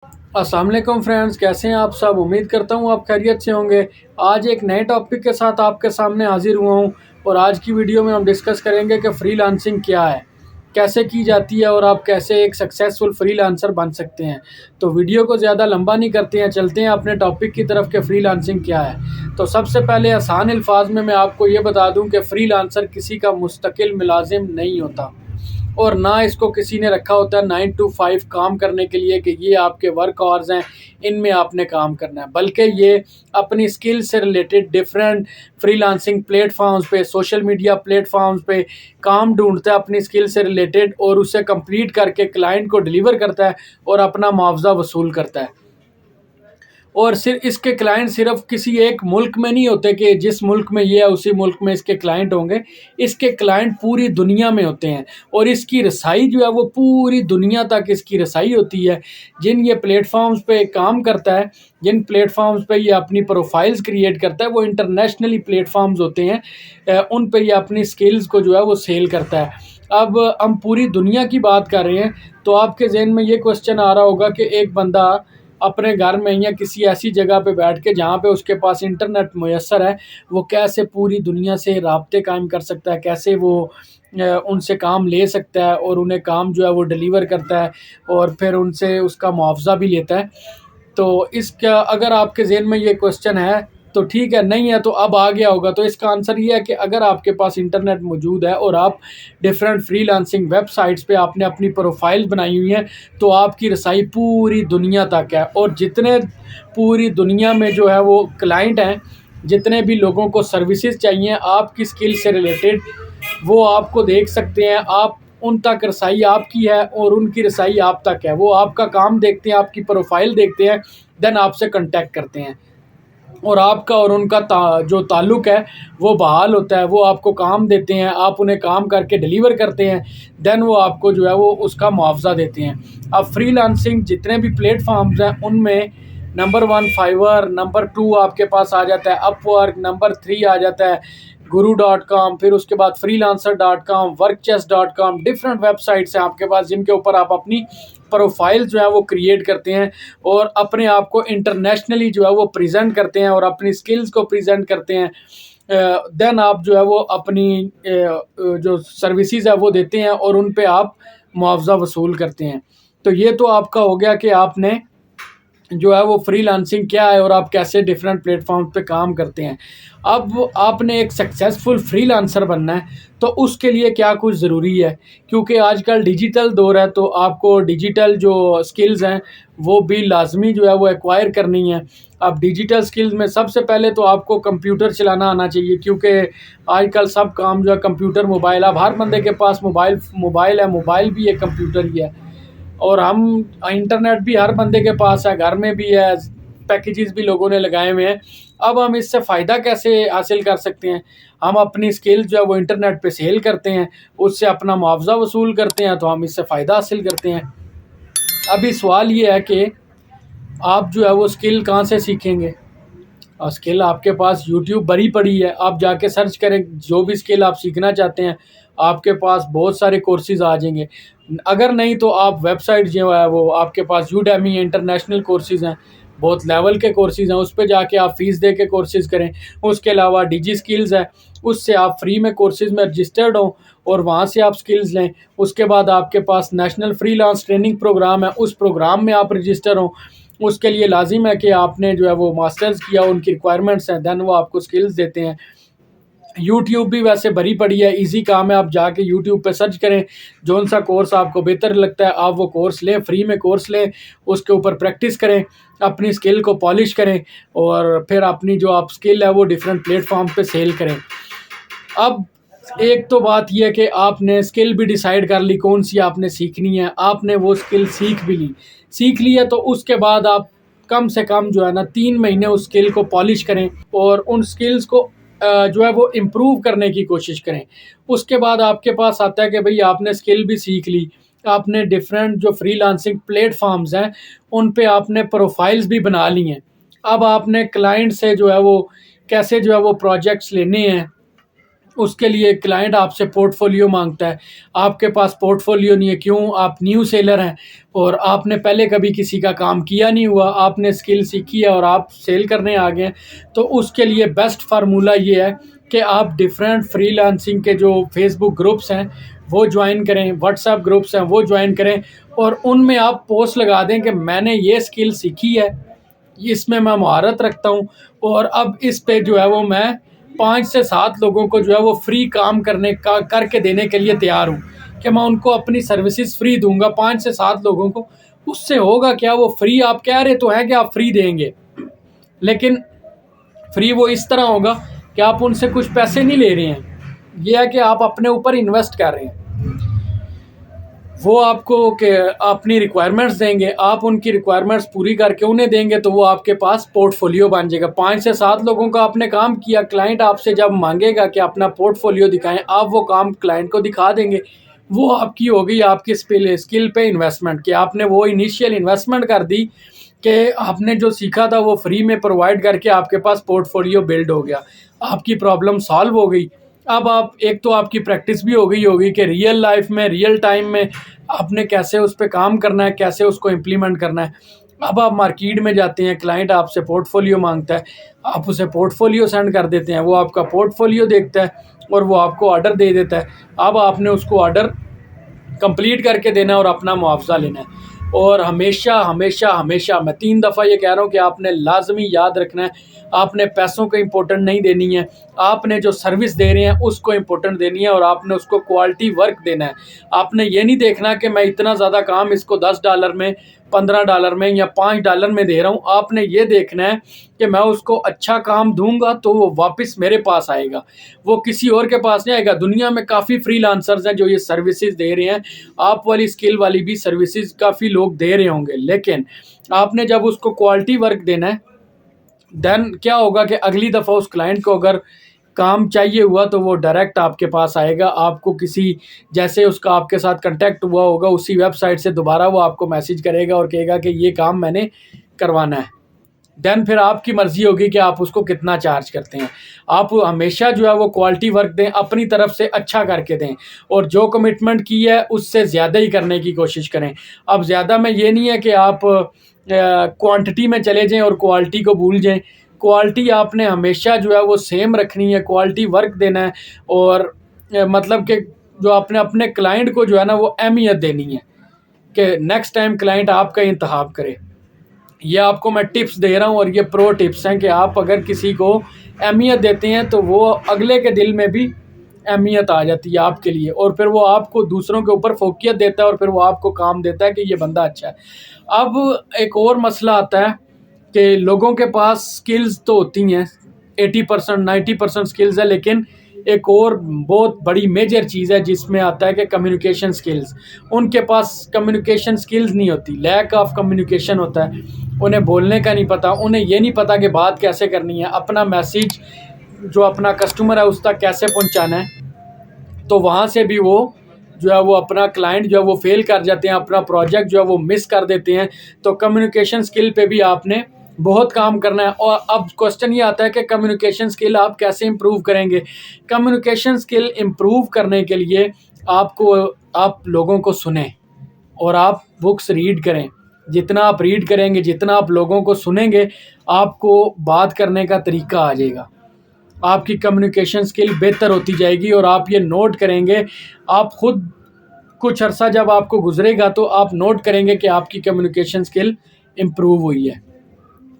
अस्सलाम वालेकुम फ्रेंड्स, कैसे हैं आप सब। उम्मीद करता हूँ आप खैरियत से होंगे। आज एक नए टॉपिक के साथ आपके सामने हाजिर हुआ हूँ और आज की वीडियो में हम डिस्कस करेंगे कि फ्रीलांसिंग क्या है, कैसे की जाती है और आप कैसे एक सक्सेसफुल फ्रीलांसर बन सकते हैं। तो वीडियो को ज़्यादा लंबा नहीं करते हैं, चलते हैं अपने टॉपिक की तरफ कि फ्रीलांसिंग क्या है। तो सबसे पहले आसान अल्फाज में मैं आपको ये बता दूँ कि फ्रीलांसर किसी का मुस्तकिल मुलाजिम नहीं होता और ना इसको किसी ने रखा होता है 9 to 5 काम करने के लिए कि ये आपके वर्क आवर्स हैं, इनमें आपने काम करना है। बल्कि ये अपनी स्किल से रिलेटेड डिफरेंट फ्रीलांसिंग प्लेटफॉर्म्स पे, सोशल मीडिया प्लेटफॉर्म्स पे काम ढूंढता है अपनी स्किल से रिलेटेड और उसे कंप्लीट करके क्लाइंट को डिलीवर करता है और अपना मुआवजा वसूल करता है। और सिर्फ इसके क्लाइंट सिर्फ किसी एक मुल्क में नहीं होते कि जिस मुल्क में ये है उसी मुल्क में इसके क्लाइंट होंगे। इसके क्लाइंट पूरी दुनिया में होते हैं और इसकी रसाई जो है वो पूरी दुनिया तक इसकी रसाई होती है। जिन ये प्लेटफॉर्म्स पे काम करता है, जिन प्लेटफॉर्म्स पे ये अपनी प्रोफाइल्स क्रिएट करता है, वो इंटरनेशनली प्लेटफॉर्म्स होते हैं। उन पे ये अपनी स्किल्स को जो है वो सेल करता है। अब हम पूरी दुनिया की बात कर रहे हैं तो आपके जहन में ये क्वेश्चन आ रहा होगा कि एक बंदा अपने घर में या किसी ऐसी जगह पे बैठ के जहाँ पे उसके पास इंटरनेट मुयस्सर है, वो कैसे पूरी दुनिया से राब्ते कायम कर सकता है, कैसे वो उनसे काम ले सकता है और उन्हें काम जो है वो डिलीवर करता है और फिर उनसे उसका मुआवजा भी लेता है। तो इसका अगर आपके ज़हन में ये क्वेश्चन है तो ठीक है, नहीं है तो अब आ गया होगा। तो इसका आंसर ये है कि अगर आपके पास इंटरनेट मौजूद है और आप डिफरेंट फ्रीलांसिंग वेबसाइट्स पे आपने अपनी प्रोफाइल बनाई हुई है तो आपकी रसाई पूरी दुनिया तक है। और जितने पूरी दुनिया में जो है वो क्लाइंट हैं, जितने भी लोगों को सर्विसेज चाहिए आपकी स्किल से रिलेटेड, वो आपको देख सकते हैं। आप उन तक रसाई आपकी है और उनकी रसाई आप तक है। वो आपका काम देखते हैं, आपकी प्रोफाइल देखते हैं, देन आपसे कांटेक्ट करते हैं और आपका और उनका जो ताल्लुक़ है वो बहाल होता है। वो आपको काम देते हैं, आप उन्हें काम करके डिलीवर करते हैं, देन वो आपको जो है वो उसका मुआवजा देते हैं। अब फ्रीलांसिंग जितने भी प्लेटफॉर्म्स हैं उनमें नंबर 1 फाइवर, नंबर 2 आपके पास आ जाता है अपवर्क, नंबर 3 आ जाता है guru.com, फिर उसके बाद freelancer.com, workchess.com, डिफरेंट वेबसाइट्स हैं आपके पास जिनके ऊपर आप अपनी प्रोफाइल जो है वो क्रिएट करते हैं और अपने आप को इंटरनेशनली जो है वो प्रेजेंट करते हैं और अपनी स्किल्स को प्रेजेंट करते हैं। देन आप जो है वो अपनी जो सर्विसेज है वो देते हैं और उन पे आप मुआवजा वसूल करते हैं। तो ये तो आपका हो गया कि आपने जो है वो फ्रीलांसिंग क्या है और आप कैसे डिफरेंट प्लेटफॉर्म पे काम करते हैं। अब आपने एक सक्सेसफुल फ्रीलांसर बनना है तो उसके लिए क्या कुछ ज़रूरी है, क्योंकि आजकल डिजिटल दौर है तो आपको डिजिटल जो स्किल्स हैं वो भी लाजमी जो है वो एक्वायर करनी है। अब डिजिटल स्किल्स में सबसे पहले तो आपको कंप्यूटर चलाना आना चाहिए, क्योंकि आजकल सब काम जो है कंप्यूटर मोबाइल, अब हर बंदे के पास मोबाइल मोबाइल है, मोबाइल भी एक कंप्यूटर ही है। और हम इंटरनेट भी हर बंदे के पास है, घर में भी है, पैकेजेस भी लोगों ने लगाए हुए हैं। अब हम इससे फ़ायदा कैसे हासिल कर सकते हैं? हम अपनी स्किल जो है वो इंटरनेट पे सेल करते हैं, उससे अपना मुआवजा वसूल करते हैं, तो हम इससे फ़ायदा हासिल करते हैं। अभी सवाल ये है कि आप जो है वो स्किल कहाँ से सीखेंगे? स्किल आपके पास यूट्यूब भरी पड़ी है, आप जाके सर्च करें जो भी स्किल आप सीखना चाहते हैं, आपके पास बहुत सारे कोर्सेज़ आ जाएँगे। अगर नहीं तो आप वेबसाइट जो है वो आपके पास यूडेमी इंटरनेशनल कोर्सेज़ हैं, बहुत लेवल के कोर्सेज़ हैं, उस पे जाके आप फ़ीस दे के कोर्सेज़ करें। उसके अलावा डिजी स्किल्स है, उससे आप फ्री में कोर्सेज़ में रजिस्टर्ड हों और वहाँ से आप स्किल्स लें। उसके बाद आपके पास नेशनल फ्रीलांस ट्रेनिंग प्रोग्राम है, उस प्रोग्राम में आप रजिस्टर हों। उसके लिए लाजिम है कि आपने जो है वो मास्टर्स किया, उनकी रिक्वायरमेंट्स हैं, देन वो आपको स्किल्स देते हैं। यूट्यूब भी वैसे भरी पड़ी है, ईज़ी काम है, आप जाके यूट्यूब पे सर्च करें, जौन सा कोर्स आपको बेहतर लगता है आप वो कोर्स लें, फ्री में कोर्स लें, उसके ऊपर प्रैक्टिस करें, अपनी स्किल को पॉलिश करें और फिर अपनी जो आप स्किल है वो डिफरेंट प्लेटफॉर्म पे सेल करें। अब एक तो बात ये है कि आपने स्किल भी डिसाइड कर ली कौन सी आपने सीखनी है, आपने वो स्किल सीख ली है तो उसके बाद आप कम से कम जो है ना 3 महीने उस स्किल को पॉलिश करें और उन स्किल्स को जो है वो इम्प्रूव करने की कोशिश करें। उसके बाद आपके पास आता है कि भाई आपने स्किल भी सीख ली, आपने डिफरेंट जो फ्रीलांसिंग प्लेटफॉर्म्स हैं उन पे आपने प्रोफाइल्स भी बना ली हैं। अब आपने क्लाइंट से जो है वो कैसे जो है वो प्रोजेक्ट्स लेने हैं, उसके लिए क्लाइंट आपसे पोर्टफोलियो मांगता है। आपके पास पोर्टफोलियो नहीं है, क्यों? आप न्यू सेलर हैं और आपने पहले कभी किसी का काम किया नहीं हुआ, आपने स्किल सीखी है और आप सेल करने आ गए हैं। तो उसके लिए बेस्ट फार्मूला ये है कि आप डिफरेंट फ्रीलांसिंग के जो फेसबुक ग्रुप्स हैं वो ज्वाइन करें, व्हाट्सएप ग्रुप्स हैं वो ज्वाइन करें, और उनमें आप पोस्ट लगा दें कि मैंने ये स्किल सीखी है, इसमें मैं महारत रखता हूँ, और अब इस पे जो है वो मैं 5 से 7 लोगों को जो है वो फ्री काम करके देने के लिए तैयार हूँ, कि मैं उनको अपनी सर्विसेज फ्री दूंगा 5 से 7 लोगों को। उससे होगा क्या? वो फ्री, आप कह रहे तो हैं कि आप फ्री देंगे, लेकिन फ्री वो इस तरह होगा कि आप उनसे कुछ पैसे नहीं ले रहे हैं, ये है कि आप अपने ऊपर इन्वेस्ट कर रहे हैं। वो आपको के अपनी रिक्वायरमेंट्स देंगे, आप उनकी रिक्वायरमेंट्स पूरी करके उन्हें देंगे, तो वो आपके पास पोर्टफोलियो बन जाएगा। 5 से 7 लोगों का आपने काम किया, क्लाइंट आपसे जब मांगेगा कि अपना पोर्टफोलियो दिखाएं, आप वो काम क्लाइंट को दिखा देंगे। वो आपकी हो गई आपकी स्किल पे इन्वेस्टमेंट, कि आपने वो इनिशियल इन्वेस्टमेंट कर दी, कि आपने जो सीखा था वो फ्री में प्रोवाइड करके आपके पास पोर्टफोलियो बिल्ड हो गया, आपकी प्रॉब्लम सॉल्व हो गई। अब आप, एक तो आपकी प्रैक्टिस भी हो गई होगी कि रियल लाइफ में, रियल टाइम में आपने कैसे उस पर काम करना है, कैसे उसको इम्प्लीमेंट करना है। अब आप मार्केट में जाते हैं, क्लाइंट आपसे पोर्टफोलियो मांगता है, आप उसे पोर्टफोलियो सेंड कर देते हैं, वो आपका पोर्टफोलियो देखता है और वो आपको ऑर्डर दे देता है। अब आपने उसको ऑर्डर कंप्लीट करके देना है और अपना मुआवजा लेना है। और हमेशा हमेशा हमेशा मैं 3 दफ़ा ये कह रहा हूँ कि आपने लाजमी याद रखना है, आपने पैसों को इम्पोर्टेंट नहीं देनी है, आपने जो सर्विस दे रहे हैं उसको इम्पोर्टेंट देनी है, और आपने उसको क्वालिटी वर्क देना है। आपने ये नहीं देखना कि मैं इतना ज़्यादा काम इसको $10 में, $15 में या $5 में दे रहा हूँ। आपने ये देखना है कि मैं उसको अच्छा काम दूंगा तो वो वापस मेरे पास आएगा, वो किसी और के पास नहीं आएगा। दुनिया में काफ़ी फ्रीलांसर्स हैं जो ये सर्विसेज दे रहे हैं, आप वाली स्किल वाली भी सर्विसेज काफ़ी लोग दे रहे होंगे, लेकिन आपने जब उसको क्वालिटी वर्क देना है, देन क्या होगा कि अगली दफ़ा उस क्लाइंट को अगर काम चाहिए हुआ तो वो डायरेक्ट आपके पास आएगा। आपको किसी, जैसे उसका आपके साथ कांटेक्ट हुआ होगा उसी वेबसाइट से दोबारा वो आपको मैसेज करेगा और कहेगा कि ये काम मैंने करवाना है। देन फिर आपकी मर्ज़ी होगी कि आप उसको कितना चार्ज करते हैं। आप हमेशा जो है वो क्वालिटी वर्क दें, अपनी तरफ से अच्छा करके दें, और जो कमिटमेंट की है उससे ज़्यादा ही करने की कोशिश करें। अब ज़्यादा में ये नहीं है कि आप क्वांटिटी में चले जाएं और क्वालिटी को भूल जाएं। क्वालिटी आपने हमेशा जो है वो सेम रखनी है, क्वालिटी वर्क देना है, और मतलब कि जो आपने अपने क्लाइंट को जो है ना वो अहमियत देनी है, कि नेक्स्ट टाइम क्लाइंट आपका इंतखाब करे। ये आपको मैं टिप्स दे रहा हूँ और ये प्रो टिप्स हैं कि आप अगर किसी को अहमियत देते हैं तो वो अगले के दिल में भी अहमियत आ जाती है आपके लिए, और फिर वो आपको दूसरों के ऊपर फोकियत देता है, और फिर वो आपको काम देता है कि ये बंदा अच्छा है। अब एक और मसला आता है कि लोगों के पास स्किल्स तो होती हैं, 80% 90% स्किल्स है, लेकिन एक और बहुत बड़ी मेजर चीज़ है जिसमें आता है कि कम्युनिकेशन स्किल्स। उनके पास कम्युनिकेशन स्किल्स नहीं होती, लैक ऑफ कम्युनिकेशन होता है। उन्हें बोलने का नहीं पता, उन्हें ये नहीं पता कि बात कैसे करनी है, अपना मैसेज जो अपना कस्टमर है उस तक कैसे पहुंचाना है। तो वहाँ से भी वो जो है वो अपना क्लाइंट जो है वो फेल कर जाते हैं, अपना प्रोजेक्ट जो है वो मिस कर देते हैं। तो कम्युनिकेशन स्किल पे भी आपने बहुत काम करना है। और अब क्वेश्चन ये आता है कि कम्युनिकेशन स्किल आप कैसे इम्प्रूव करेंगे। कम्युनिकेशन स्किल इम्प्रूव करने के लिए आपको, आप लोगों को सुने और आप बुक्स रीड करें। जितना आप रीड करेंगे, जितना आप लोगों को सुनेंगे, आपको बात करने का तरीका आ जाएगा, आपकी कम्युनिकेशन स्किल बेहतर होती जाएगी। और आप ये नोट करेंगे, आप खुद कुछ अरसा जब आपको गुजरेगा तो आप नोट करेंगे कि आपकी कम्युनिकेशन स्किल इम्प्रूव हुई है।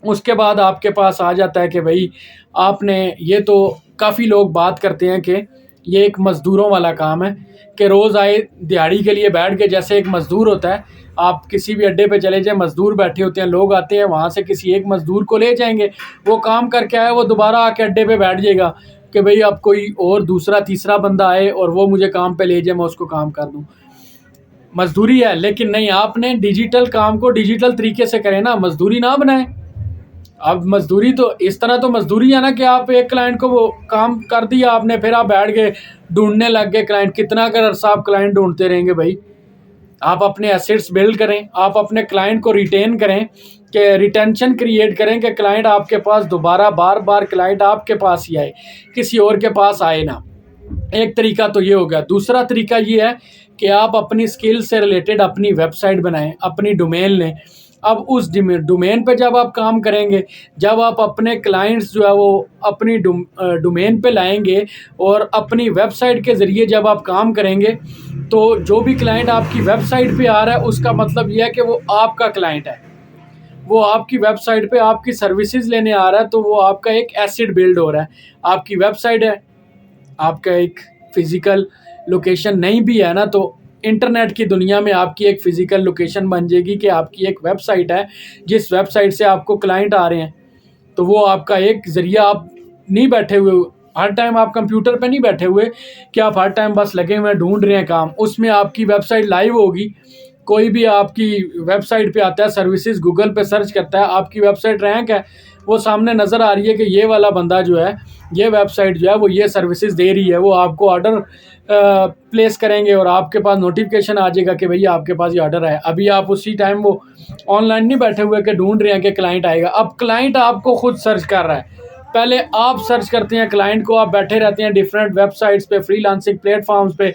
उसके बाद आपके पास आ जाता है कि भाई आपने, ये तो काफ़ी लोग बात करते हैं कि ये एक मज़दूरों वाला काम है, कि रोज़ आए दिहाड़ी के लिए बैठ के, जैसे एक मज़दूर होता है, आप किसी भी अड्डे पे चले जाएं, मज़दूर बैठे होते हैं, लोग आते हैं वहाँ से किसी एक मज़दूर को ले जाएंगे, वो काम करके आए, वो दोबारा आके अड्डे पे बैठ जाएगा कि भाई अब कोई और दूसरा तीसरा बंदा आए और वो मुझे काम पे ले जाए, मैं उसको काम कर दूँ। मजदूरी है, लेकिन नहीं, आपने डिजिटल काम को डिजिटल तरीके से करें ना, मजदूरी ना बनाएं। अब मजदूरी तो इस तरह तो मजदूरी है ना कि आप एक क्लाइंट को वो काम कर दिया आपने, फिर आप बैठ गए ढूंढने लग गए क्लाइंट। कितना कर अरसा आप क्लाइंट ढूंढते रहेंगे भाई? आप अपने एसेट्स बिल्ड करें, आप अपने क्लाइंट को रिटेन करें, कि रिटेंशन क्रिएट करें कि क्लाइंट आपके पास दोबारा बार बार क्लाइंट आपके पास ही आए, किसी और के पास आए ना। एक तरीका तो ये हो गया। दूसरा तरीका ये है कि आप अपनी स्किल से रिलेटेड अपनी वेबसाइट बनाएं, अपनी डोमेन लें। अब उस डोमेन पे जब आप काम करेंगे, जब आप अपने क्लाइंट्स जो है वो अपनी डोमेन पे लाएंगे और अपनी वेबसाइट के ज़रिए जब आप काम करेंगे, तो जो भी क्लाइंट आपकी वेबसाइट पे आ रहा है उसका मतलब ये है कि वो आपका क्लाइंट है। वो आपकी वेबसाइट पे आपकी सर्विसेज लेने आ रहा है, तो वो आपका एक एसेट बिल्ड हो रहा है। आपकी वेबसाइट है, आपका एक फिज़िकल लोकेशन नहीं भी है ना, तो इंटरनेट की दुनिया में आपकी एक फ़िज़िकल लोकेशन बन जाएगी कि आपकी एक वेबसाइट है, जिस वेबसाइट से आपको क्लाइंट आ रहे हैं। तो वो आपका एक ज़रिया, आप नहीं बैठे हुए हर टाइम, आप कंप्यूटर पे नहीं बैठे हुए कि आप हर टाइम बस लगे हुए ढूंढ रहे हैं काम। उसमें आपकी वेबसाइट लाइव होगी। कोई भी आपकी वेबसाइट पे आता है, सर्विसेज गूगल पे सर्च करता है, आपकी वेबसाइट रैंक है, वो सामने नज़र आ रही है कि ये वाला बंदा जो है, ये वेबसाइट जो है वो ये सर्विसेज दे रही है। वो आपको ऑर्डर प्लेस करेंगे और आपके पास नोटिफिकेशन आ जाएगा कि भैया आपके पास ये ऑर्डर है। अभी आप उसी टाइम वो ऑनलाइन नहीं बैठे हुए कि ढूंढ रहे हैं कि क्लाइंट आएगा। अब क्लाइंट आपको खुद सर्च कर रहा है। पहले आप सर्च करते हैं क्लाइंट को, आप बैठे रहते हैं डिफरेंट वेबसाइट्स पे, फ्रीलांसिंग प्लेटफॉर्म्स पे,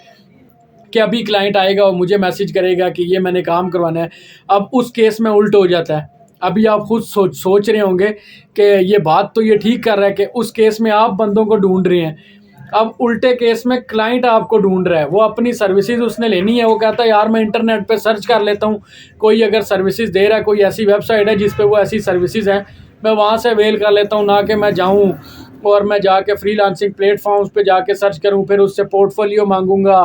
कि अभी क्लाइंट आएगा और मुझे मैसेज करेगा कि ये मैंने काम करवाना है। अब उस केस में उल्ट हो जाता है। अभी आप खुद सोच रहे होंगे कि ये बात तो ये ठीक कर रहा है कि उस केस में आप बंदों को ढूंढ रहे हैं। अब उल्टे केस में क्लाइंट आपको ढूंढ रहा है। वो अपनी सर्विसेज उसने लेनी है, वो कहता है यार मैं इंटरनेट पे सर्च कर लेता हूँ, कोई अगर सर्विसेज दे रहा है, कोई ऐसी वेबसाइट है जिस पे वो ऐसी सर्विसेज हैं, मैं वहाँ से अवेल कर लेता हूँ, ना कि मैं जाऊँ और मैं जाके फ्रीलांसिंग प्लेटफॉर्म्स पे जाके सर्च करूँ, फिर उससे पोर्टफोलियो मांगूंगा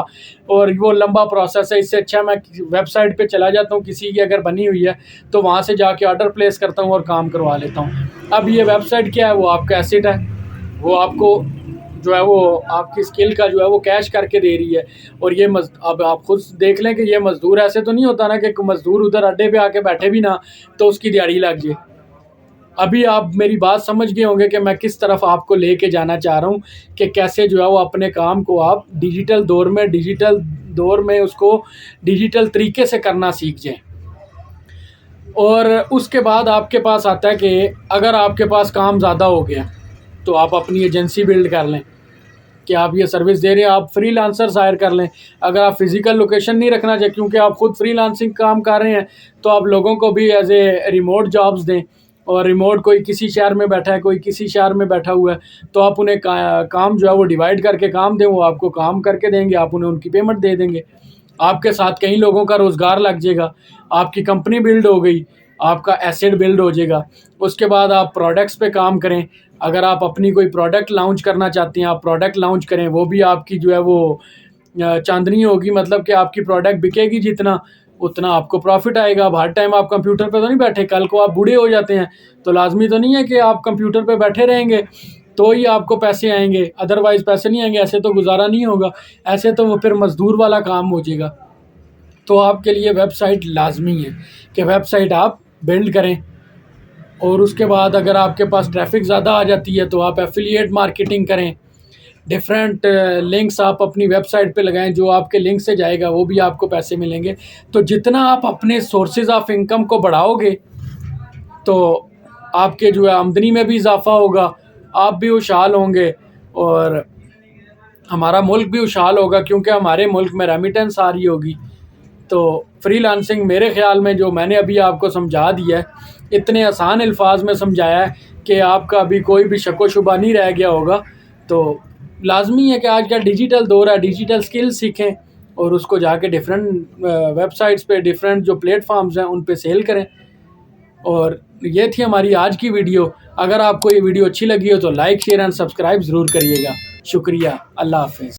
और वो लंबा प्रोसेस है। इससे अच्छा मैं वेबसाइट पे चला जाता हूँ, किसी की अगर बनी हुई है तो वहाँ से जाके ऑर्डर प्लेस करता हूँ और काम करवा लेता हूँ। अब ये वेबसाइट क्या है, वो आपका एसेट है। वो आपको जो है वो आपकी स्किल का जो है वो कैश करके दे रही है। और ये अब आप खुद देख लें कि ये मज़दूर ऐसे तो नहीं होता ना कि मज़दूर उधर अड्डे पे आके बैठे भी ना तो उसकी दिहाड़ी लग जाए। अभी आप मेरी बात समझ गए होंगे कि मैं किस तरफ आपको लेके जाना चाह रहा हूँ, कि कैसे जो है वो अपने काम को आप डिजिटल दौर में उसको डिजिटल तरीके से करना सीख जाएं। और उसके बाद आपके पास आता है कि अगर आपके पास काम ज़्यादा हो गया तो आप अपनी एजेंसी बिल्ड कर लें कि आप ये सर्विस दे रहे हैं, आप फ्रीलांसर्स हायर कर लें। अगर आप फिज़िकल लोकेशन नहीं रखना चाहिए क्योंकि आप खुद फ्रीलांसिंग काम कर रहे हैं, तो आप लोगों को भी एज ए रिमोट जॉब्स दें। और रिमोट कोई किसी शहर में बैठा है, कोई किसी शहर में बैठा हुआ है, तो आप उन्हें काम जो है वो डिवाइड करके काम दें, वो आपको काम करके देंगे, आप उन्हें उनकी पेमेंट दे देंगे। आपके साथ कई लोगों का रोज़गार लग जाएगा, आपकी कंपनी बिल्ड हो गई, आपका एसेट बिल्ड हो जाएगा। उसके बाद आप प्रोडक्ट्स पे काम करें। अगर आप अपनी कोई प्रोडक्ट लॉन्च करना चाहते हैं, आप प्रोडक्ट लॉन्च करें, वो भी आपकी जो है वो चांदनी होगी। मतलब कि आपकी प्रोडक्ट बिकेगी जितना, उतना आपको प्रॉफिट आएगा। अब हर टाइम आप कंप्यूटर पे तो नहीं बैठे, कल को आप बूढ़े हो जाते हैं तो लाजमी तो नहीं है कि आप कंप्यूटर पे बैठे रहेंगे तो ही आपको पैसे आएंगे, अदरवाइज़ पैसे नहीं आएंगे। ऐसे तो गुजारा नहीं होगा, ऐसे तो वो फिर मज़दूर वाला काम हो जाएगा। तो आपके लिए वेबसाइट लाजमी है कि वेबसाइट आप बिल्ड करें। और उसके बाद अगर आपके पास ट्रैफिक ज़्यादा आ जाती है तो आप एफिलिएट मार्केटिंग करें। डिफरेंट लिंक्स आप अपनी वेबसाइट पे लगाएं, जो आपके लिंक से जाएगा वो भी आपको पैसे मिलेंगे। तो जितना आप अपने सोर्सेज ऑफ इनकम को बढ़ाओगे तो आपके जो है आमदनी में भी इजाफा होगा, आप भी खुशहाल होंगे और हमारा मुल्क भी खुशहाल होगा, क्योंकि हमारे मुल्क में रेमिटेंस आ रही होगी। तो फ्रीलांसिंग मेरे ख़्याल में जो मैंने अभी आपको समझा दिया है, इतने आसान अल्फाज में समझाया है कि आपका अभी कोई भी शक व शुबा नहीं रह गया होगा। तो लाजमी है कि आजकल डिजिटल दौर है, डिजिटल स्किल सीखें और उसको जाके डिफरेंट वेबसाइट्स पे, डिफरेंट जो प्लेटफॉर्म्स हैं उन पे सेल करें। और ये थी हमारी आज की वीडियो। अगर आपको ये वीडियो अच्छी लगी हो तो लाइक, शेयर एंड सब्सक्राइब ज़रूर करिएगा। शुक्रिया, अल्लाह हाफ़िज़।